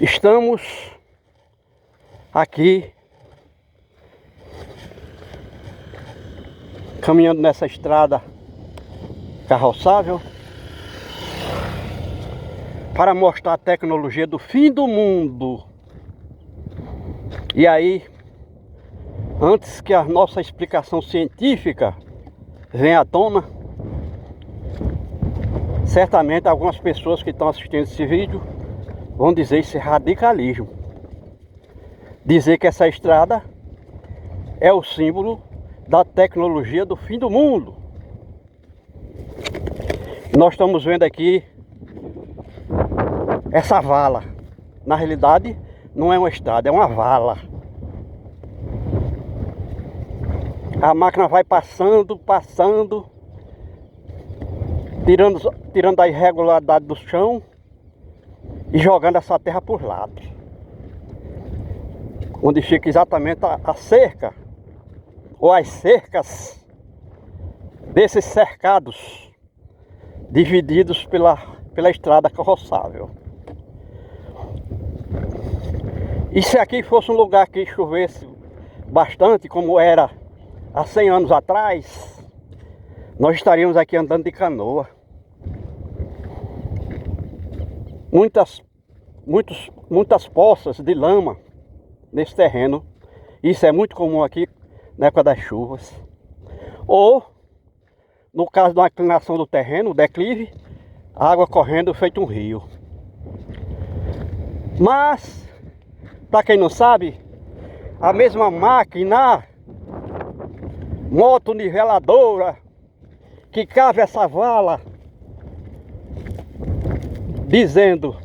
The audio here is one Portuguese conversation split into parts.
Estamos aqui caminhando nessa estrada carroçável para mostrar a tecnologia do fim do mundo. E aí, antes que a nossa explicação científica venha à tona, certamente algumas pessoas que estão assistindo esse vídeo vão dizer isso é radicalismo. Dizer que essa estrada é o símbolo da tecnologia do fim do mundo. Nós estamos vendo aqui essa vala. Na realidade, não é uma estrada, é uma vala. A máquina vai passando, tirando a irregularidade do chão e jogando essa terra por lados. Onde fica exatamente a cerca, ou as cercas desses cercados, divididos pela estrada carroçável. E se aqui fosse um lugar que chovesse bastante, como era há 100 anos atrás, nós estaríamos aqui andando de canoa. Muitas poças de lama nesse terreno. Isso é muito comum aqui na época das chuvas. Ou, no caso da inclinação do terreno, o declive, a água correndo feito um rio. Mas, para quem não sabe, a mesma máquina motoniveladora que cava essa vala, dizendo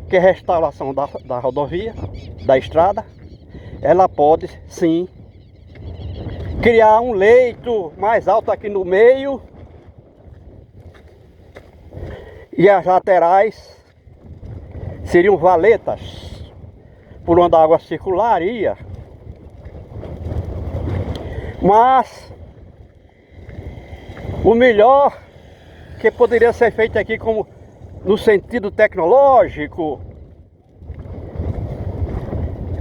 que é restauração da rodovia, da estrada, ela pode sim criar um leito mais alto aqui no meio e as laterais seriam valetas por onde a água circularia. Mas o melhor que poderia ser feito aqui, como no sentido tecnológico,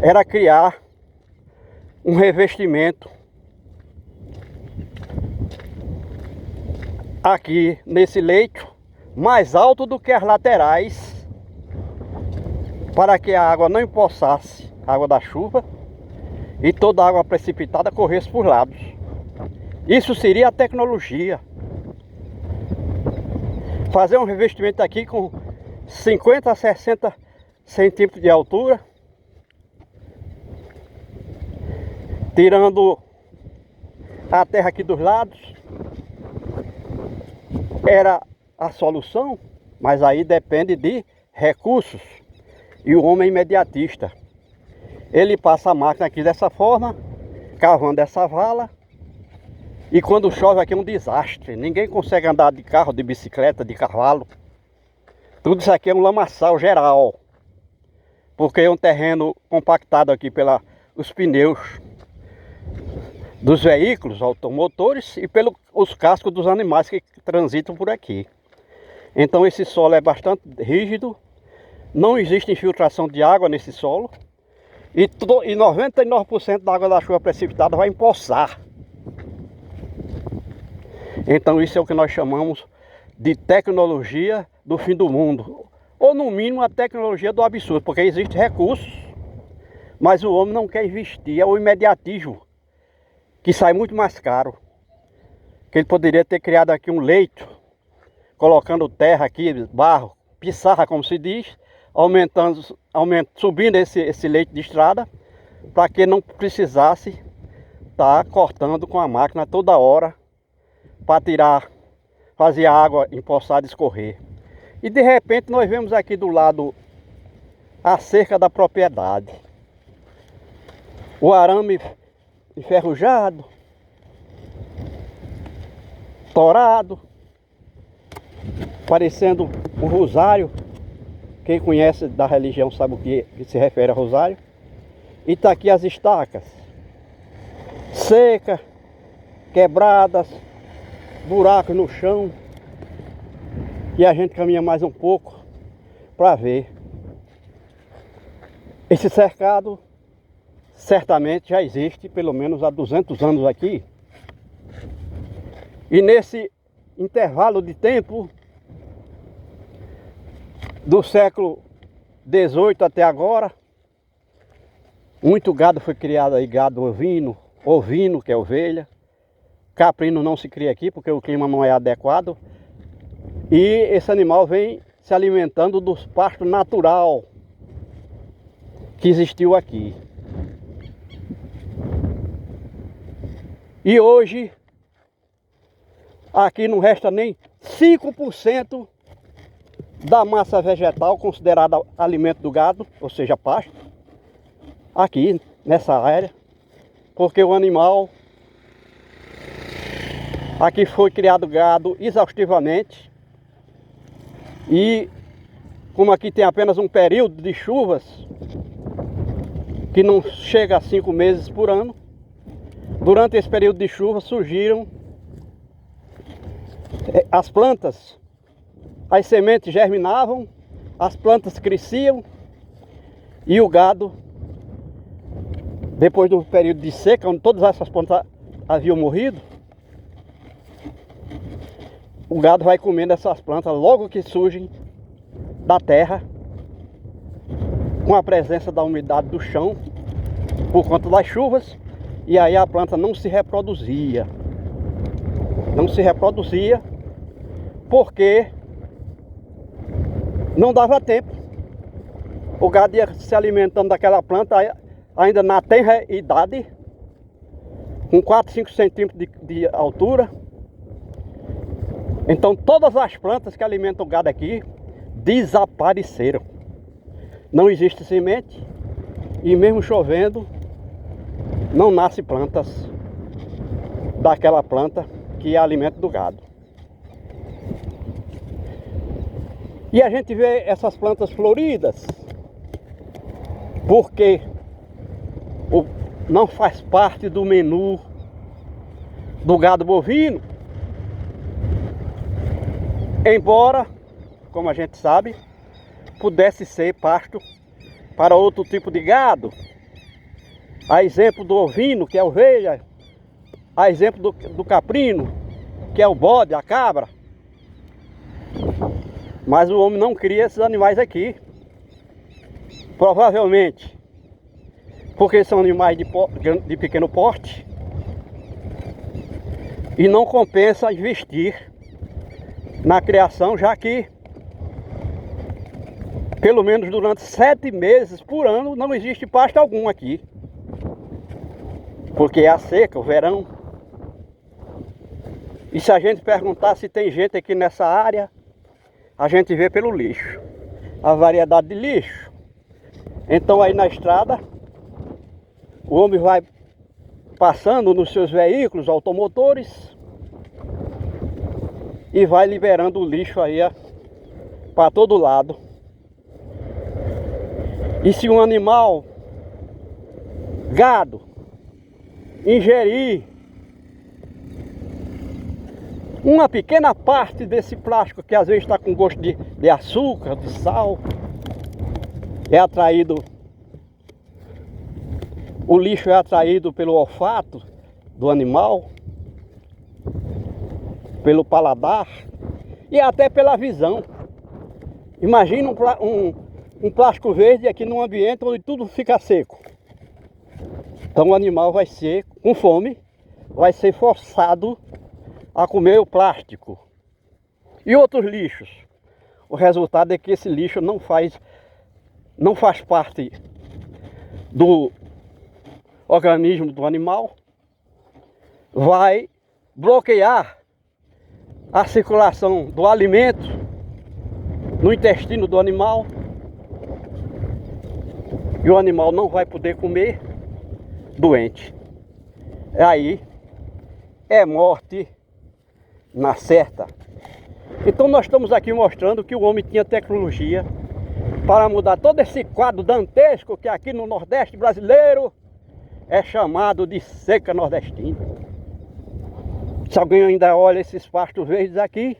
era criar um revestimento aqui nesse leito mais alto do que as laterais, para que a água não empoçasse a água da chuva e toda a água precipitada corresse por lados. Isso seria a tecnologia. Fazer um revestimento aqui com 50 a 60 centímetros de altura, tirando a terra aqui dos lados, era a solução, mas aí depende de recursos. E o homem é imediatista. Ele passa a máquina aqui dessa forma, cavando essa vala, e quando chove aqui é um desastre. Ninguém consegue andar de carro, de bicicleta, de cavalo. Tudo isso aqui é um lamaçal geral, porque é um terreno compactado aqui pelos pneus dos veículos automotores e pelos cascos dos animais que transitam por aqui. Então esse solo é bastante rígido, não existe infiltração de água nesse solo, e 99% da água da chuva precipitada vai empoçar. Então isso é o que nós chamamos de tecnologia do fim do mundo, ou no mínimo a tecnologia do absurdo, porque existem recursos, mas o homem não quer investir. É o imediatismo, que sai muito mais caro. Que ele poderia ter criado aqui um leito, colocando terra aqui, barro, pissarra como se diz, subindo esse leito de estrada, para que não precisasse estar cortando com a máquina toda hora para fazer a água empoçada escorrer. E de repente nós vemos aqui do lado a cerca da propriedade, o arame enferrujado, torado, parecendo um rosário. Quem conhece da religião sabe o que se refere a rosário. E está aqui as estacas secas, quebradas, buracos no chão. E a gente caminha mais um pouco para ver Esse cercado certamente já existe pelo menos há 200 anos aqui. E nesse intervalo de tempo, do século XVIII até agora, muito gado foi criado aí, gado ovino, que é ovelha. Caprino não se cria aqui porque o clima não é adequado. E esse animal vem se alimentando dos pastos natural que existiu aqui. E hoje, aqui não resta nem 5% da massa vegetal considerada alimento do gado, ou seja, pasto, aqui nessa área, porque o animal, aqui foi criado gado exaustivamente, e como aqui tem apenas um período de chuvas, que não chega a 5 meses por ano, durante esse período de chuva surgiram as plantas, as sementes germinavam, as plantas cresciam e o gado, depois do período de seca, onde todas essas plantas haviam morrido, o gado vai comendo essas plantas logo que surgem da terra, com a presença da umidade do chão, por conta das chuvas, e aí a planta não se reproduzia. Não se reproduzia porque não dava tempo. O gado ia se alimentando daquela planta ainda na tenra idade, com 4, 5 centímetros de altura. Então todas as plantas que alimentam o gado aqui desapareceram. Não existe semente e mesmo chovendo não nasce plantas daquela planta que é alimento do gado. E a gente vê essas plantas floridas porque não faz parte do menu do gado bovino. Embora, como a gente sabe, pudesse ser pasto para outro tipo de gado. A exemplo do ovino, que é a ovelha. A exemplo do caprino, que é o bode, a cabra. Mas o homem não cria esses animais aqui. Provavelmente porque são animais de pequeno porte e não compensa investir na criação, já que pelo menos durante 7 meses por ano não existe pasto algum aqui, porque é a seca, o verão. E se a gente perguntar se tem gente aqui nessa área, a gente vê pelo lixo, a variedade de lixo. Então aí na estrada, o homem vai passando nos seus veículos automotores e vai liberando o lixo aí para todo lado. E se um animal, gado, ingerir uma pequena parte desse plástico que às vezes está com gosto de açúcar, de sal, é atraído, o lixo é atraído pelo olfato do animal, pelo paladar e até pela visão. Imagina um plástico verde aqui num ambiente onde tudo fica seco. Então o animal vai ser, com fome, vai ser forçado a comer o plástico e outros lixos. O resultado é que esse lixo não faz parte do organismo do animal, vai bloquear a circulação do alimento no intestino do animal e o animal não vai poder comer doente. Aí é morte na certa. Então nós estamos aqui mostrando que o homem tinha tecnologia para mudar todo esse quadro dantesco que aqui no Nordeste brasileiro é chamado de seca nordestina. Se alguém ainda olha esses pastos verdes aqui,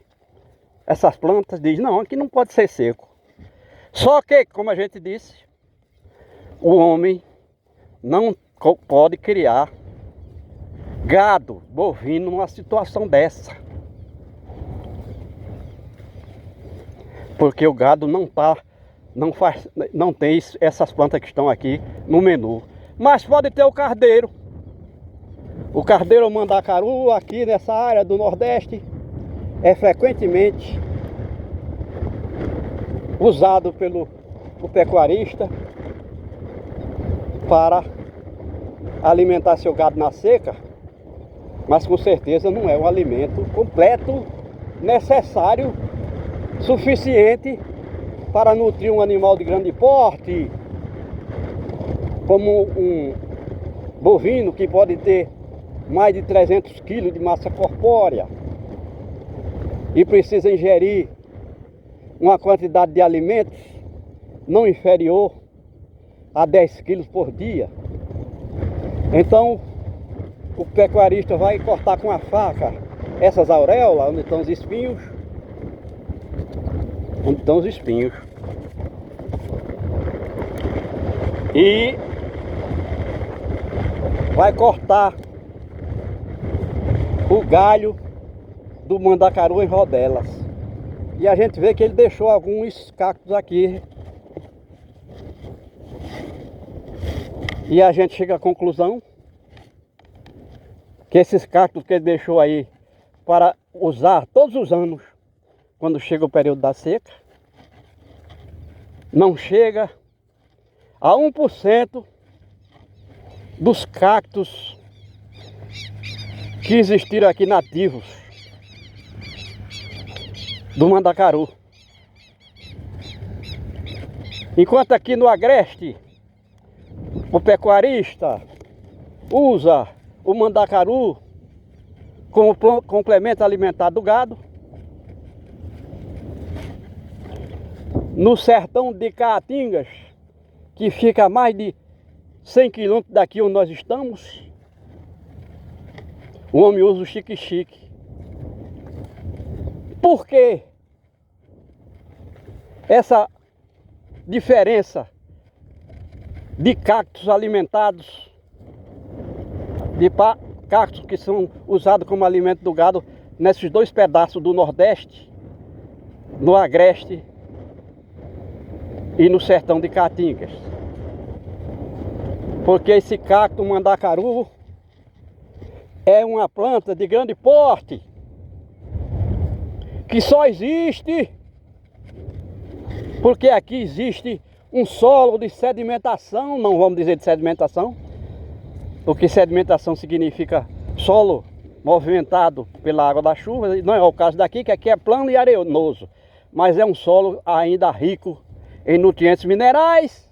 essas plantas, diz, não, aqui não pode ser seco. Só que, como a gente disse, o homem não pode criar gado bovino numa situação dessa. Porque o gado não tem essas plantas que estão aqui no menu. Mas pode ter o cardeiro. O cardeiro mandacaru aqui nessa área do Nordeste é frequentemente usado pelo pecuarista para alimentar seu gado na seca, mas com certeza não é um alimento completo, necessário, suficiente para nutrir um animal de grande porte, como um bovino que pode ter mais de 300 quilos de massa corpórea e precisa ingerir uma quantidade de alimentos não inferior a 10 quilos por dia. Então, o pecuarista vai cortar com a faca essas auréolas, onde estão os espinhos, e vai cortar o galho do mandacaru em rodelas. E a gente vê que ele deixou alguns cactos aqui. E a gente chega à conclusão que esses cactos que ele deixou aí para usar todos os anos, quando chega o período da seca, não chega a 1% dos cactos que existiram aqui nativos do mandacaru. Enquanto aqui no agreste o pecuarista usa o mandacaru como complemento alimentar do gado, no sertão de Caatingas, que fica a mais de 100 quilômetros daqui onde nós estamos, o homem usa o xique-xique. Por que essa diferença de cactos alimentados, de cactos que são usados como alimento do gado nesses dois pedaços do Nordeste, no agreste e no sertão de Caatingas? Porque esse cacto mandacaru é uma planta de grande porte que só existe porque aqui existe um solo de sedimentação, não vamos dizer de sedimentação, porque sedimentação significa solo movimentado pela água da chuva, não é o caso daqui, que aqui é plano e arenoso, mas é um solo ainda rico em nutrientes minerais,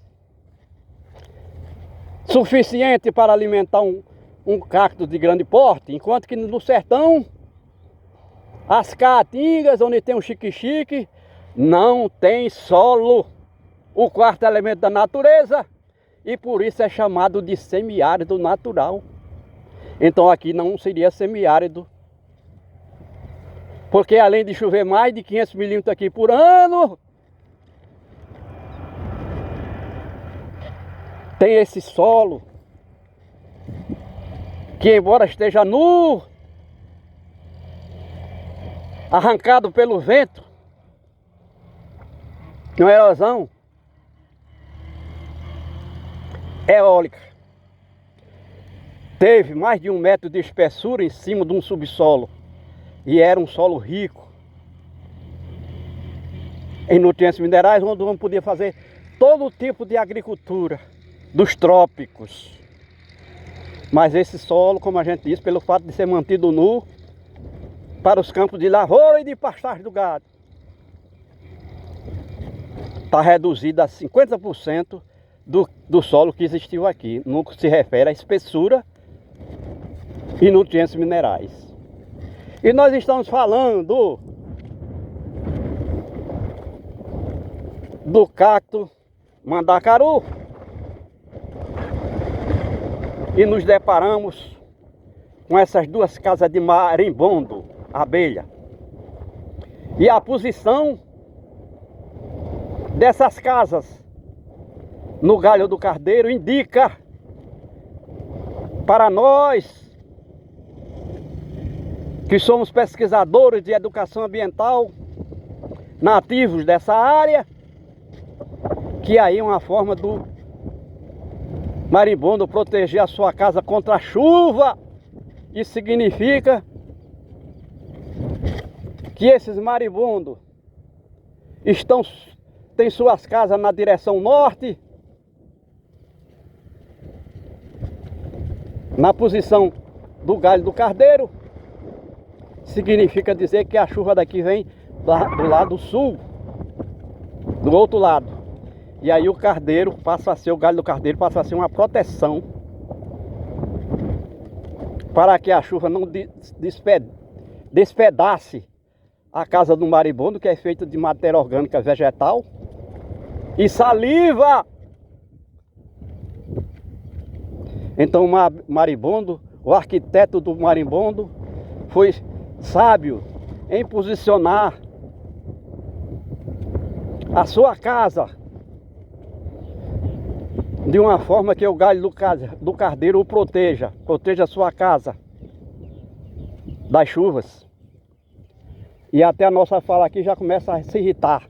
suficiente para alimentar um cacto de grande porte, enquanto que no sertão, as caatingas, onde tem um xique-xique, não tem solo, o quarto elemento da natureza, e por isso é chamado de semiárido natural. Então aqui não seria semiárido, porque além de chover mais de 500 milímetros aqui por ano, tem esse solo que, embora esteja nu, arrancado pelo vento, uma erosão eólica, teve mais de 1 metro de espessura em cima de um subsolo, e era um solo rico em nutrientes minerais, onde o homem podia fazer todo tipo de agricultura dos trópicos. Mas esse solo, como a gente disse, pelo fato de ser mantido nu para os campos de lavoura e de pastagem do gado, está reduzido a 50% do solo que existiu aqui, no que se refere à espessura e nutrientes minerais. E nós estamos falando do cacto mandacaru, e nos deparamos com essas duas casas de marimbondo, abelha, e a posição dessas casas no galho do cardeiro indica para nós que somos pesquisadores de educação ambiental, nativos dessa área, que aí é uma forma do marimbondo proteger a sua casa contra a chuva. Isso significa que esses marimbondos têm suas casas na direção norte, na posição do galho do cardeiro. Significa dizer que a chuva daqui vem do lado sul, do outro lado. E aí o cardeiro passa a ser, o galho do cardeiro passa a ser uma proteção para que a chuva não despedace a casa do marimbondo, que é feita de matéria orgânica vegetal e saliva. Então o marimbondo, o arquiteto do marimbondo, foi sábio em posicionar a sua casa de uma forma que o galho do cardeiro o proteja a sua casa das chuvas. E até a nossa fala aqui já começa a se irritar.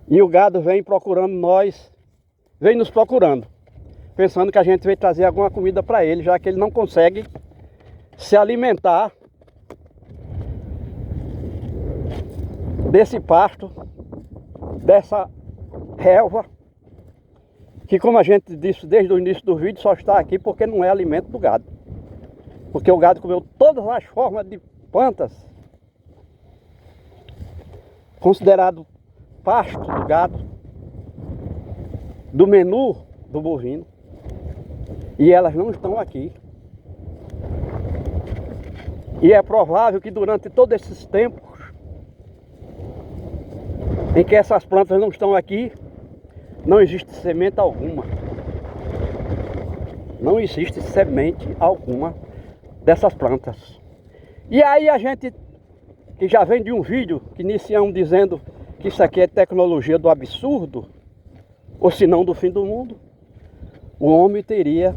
E o gado vem nos procurando, pensando que a gente veio trazer alguma comida para ele, já que ele não consegue se alimentar desse pasto, dessa relva, que, como a gente disse desde o início do vídeo, só está aqui porque não é alimento do gado. Porque o gado comeu todas as formas de plantas considerado pasto do gado, do menu do bovino, e elas não estão aqui. E é provável que durante todos esses tempos em que essas plantas não estão aqui, não existe semente alguma. Não existe semente alguma dessas plantas. E aí a gente, que já vem de um vídeo que iniciamos dizendo que isso aqui é tecnologia do absurdo, ou se não do fim do mundo, o homem teria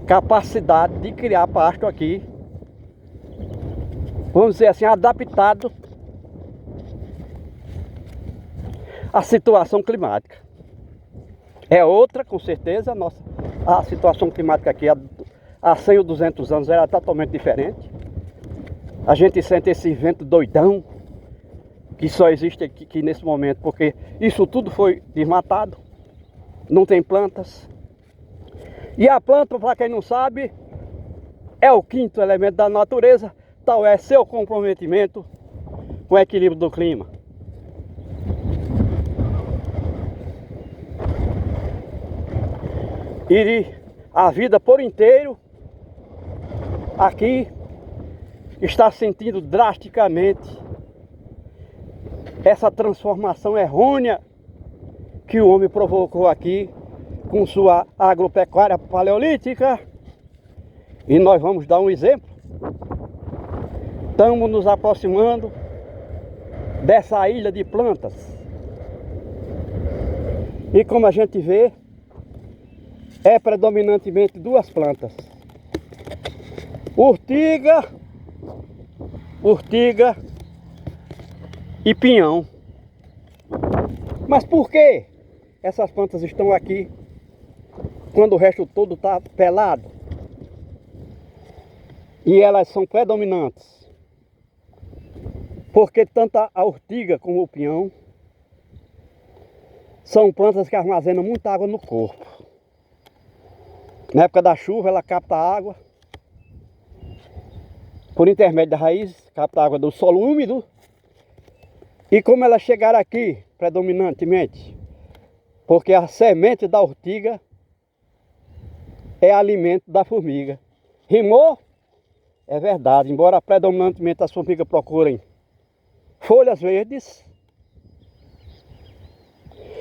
capacidade de criar pasto aqui, vamos dizer assim, adaptado à situação climática. É outra, com certeza, a situação climática aqui há 100 ou 200 anos era totalmente diferente. A gente sente esse vento doidão que só existe aqui nesse momento, porque isso tudo foi desmatado, não tem plantas. E a planta, para quem não sabe, é o quinto elemento da natureza, tal é seu comprometimento com o equilíbrio do clima. E a vida por inteiro aqui está sentindo drasticamente essa transformação errônea que o homem provocou aqui com sua agropecuária paleolítica. E nós vamos dar um exemplo. Estamos nos aproximando dessa ilha de plantas. E como a gente vê, é predominantemente duas plantas: urtiga e pinhão. Mas por que essas plantas estão aqui quando o resto todo está pelado? E elas são predominantes porque tanto a urtiga como o pinhão são plantas que armazenam muita água no corpo. Na época da chuva ela capta água por intermédio da raiz, capta água do solo úmido. E como ela chegar aqui predominantemente, porque a semente da urtiga é alimento da formiga. Rimou? É verdade, embora predominantemente as formigas procurem folhas verdes,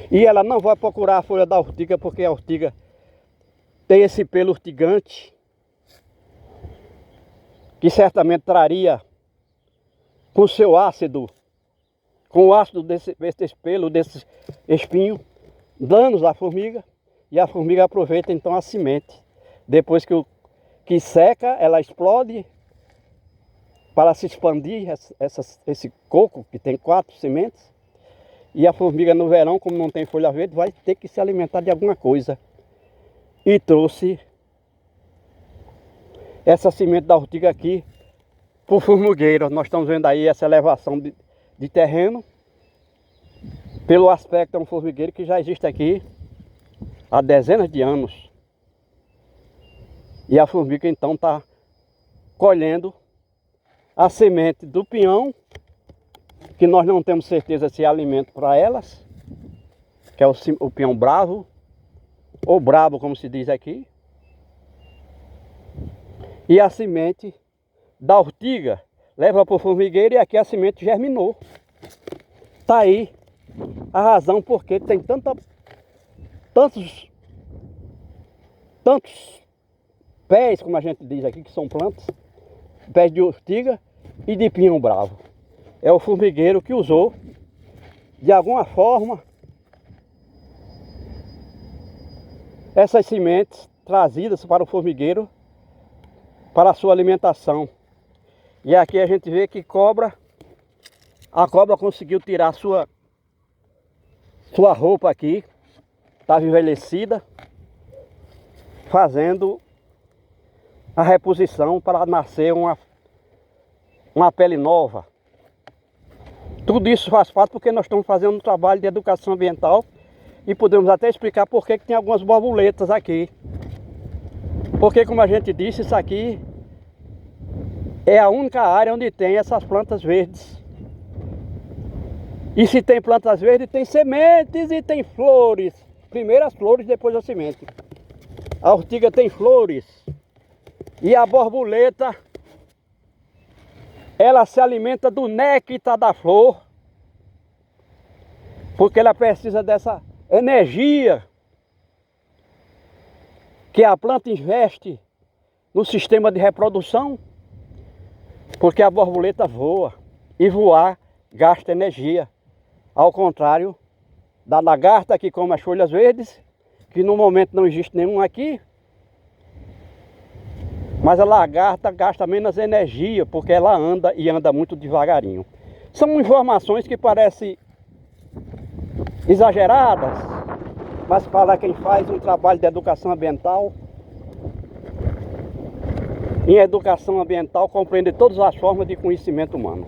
e ela não vai procurar a folha da urtiga, porque a urtiga tem esse pelo urtigante, que certamente traria com seu ácido com o ácido desse pelo, desse espinho, danos à formiga, e a formiga aproveita então a semente. Depois que seca, ela explode para se expandir esse coco, que tem 4 sementes, e a formiga no verão, como não tem folha verde, vai ter que se alimentar de alguma coisa. E trouxe essa semente da ortiga aqui para o formigueiro. Nós estamos vendo aí essa elevação de terreno. Pelo aspecto, é um formigueiro que já existe aqui há dezenas de anos. E a formiga então está colhendo a semente do pinhão, que nós não temos certeza se é alimento para elas, que é o pinhão bravo, ou brabo, como se diz aqui. E a semente da ortiga leva para o formigueiro, e aqui a semente germinou. Está aí a razão porque tem tantos pés, como a gente diz aqui, que são plantas, pés de ortiga e de pinhão bravo. É o formigueiro que usou, de alguma forma, essas sementes trazidas para o formigueiro para a sua alimentação. E aqui a gente vê que a cobra conseguiu tirar sua roupa aqui, estava envelhecida, fazendo a reposição para nascer uma pele nova. Tudo isso faz parte porque nós estamos fazendo um trabalho de educação ambiental, e podemos até explicar por que tem algumas borboletas aqui. Porque, como a gente disse, isso aqui é a única área onde tem essas plantas verdes. E se tem plantas verdes, tem sementes e tem flores. Primeiro as flores, depois a semente. A ortiga tem flores. E a borboleta, ela se alimenta do néctar da flor, porque ela precisa dessa energia que a planta investe no sistema de reprodução, porque a borboleta voa, e voar gasta energia, ao contrário da lagarta que come as folhas verdes, que no momento não existe nenhum aqui, mas a lagarta gasta menos energia, porque ela anda, e anda muito devagarinho. São informações que parecem exageradas, mas para quem faz um trabalho de educação ambiental, em educação ambiental compreende todas as formas de conhecimento humano.